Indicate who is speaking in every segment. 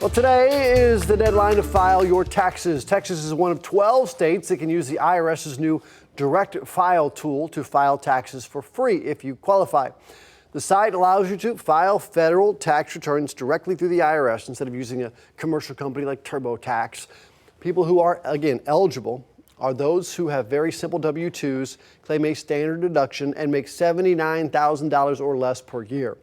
Speaker 1: Well, today is the deadline to file your taxes. Texas is one of 12 states that can use the IRS's new direct file tool to file taxes for free if you qualify. The site allows you to file federal tax returns directly through the IRS instead of using a commercial company like TurboTax. People who are, again, eligible are those who have very simple W-2s, claim a standard deduction, and make $79,000 or less per year.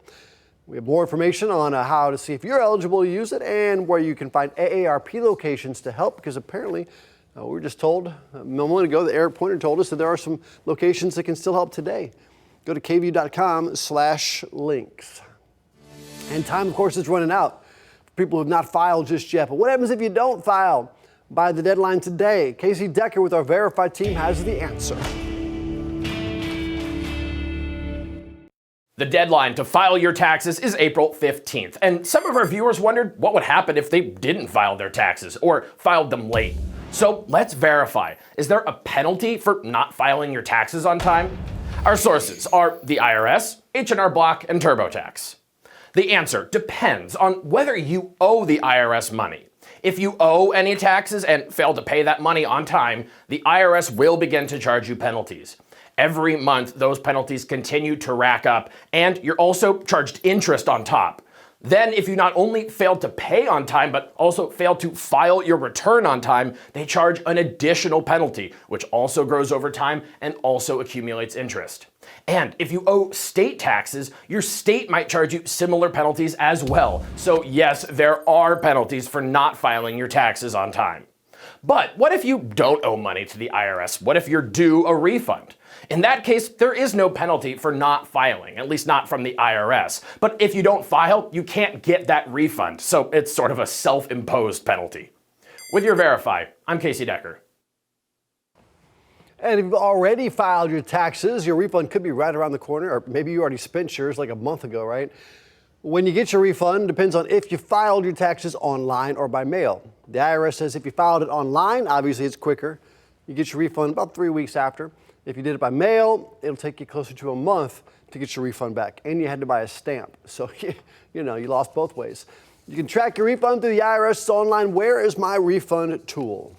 Speaker 1: We have more information on how to see if you're eligible to use it and where you can find AARP locations to help, because apparently we were just told a moment ago, the Eric Pointer told us that there are some locations that can still help today. Go to KVUE.com/links. And time, of course, is running out for people who have not filed just yet. But what happens if you don't file by the deadline today? Casey Decker with our Verified team has the answer.
Speaker 2: The deadline to file your taxes is April 15th, and some of our viewers wondered what would happen if they didn't file their taxes or filed them late. So let's verify. Is there a penalty for not filing your taxes on time? Our sources are the IRS, H&R Block, and TurboTax. The answer depends on whether you owe the IRS money. If you owe any taxes and fail to pay that money on time, the IRS will begin to charge you penalties. Every month, those penalties continue to rack up, and you're also charged interest on top. Then, if you not only fail to pay on time, but also fail to file your return on time, they charge an additional penalty, which also grows over time and also accumulates interest. And if you owe state taxes, your state might charge you similar penalties as well. So yes, there are penalties for not filing your taxes on time. But what if you don't owe money to the IRS? What if you're due a refund? In that case, there is no penalty for not filing, at least not from the IRS. But if you don't file, you can't get that refund, so it's sort of a self-imposed penalty. With your Verify, I'm Casey Decker.
Speaker 1: And if you've already filed your taxes, your refund could be right around the corner, or maybe you already spent yours like a month ago, right? When you get your refund, depends on if you filed your taxes online or by mail. The IRS says if you filed it online, obviously it's quicker. You get your refund about 3 weeks after. If you did it by mail, it'll take you closer to a month to get your refund back. And you had to buy a stamp. So, you lost both ways. You can track your refund through the IRS's online Where Is My Refund tool.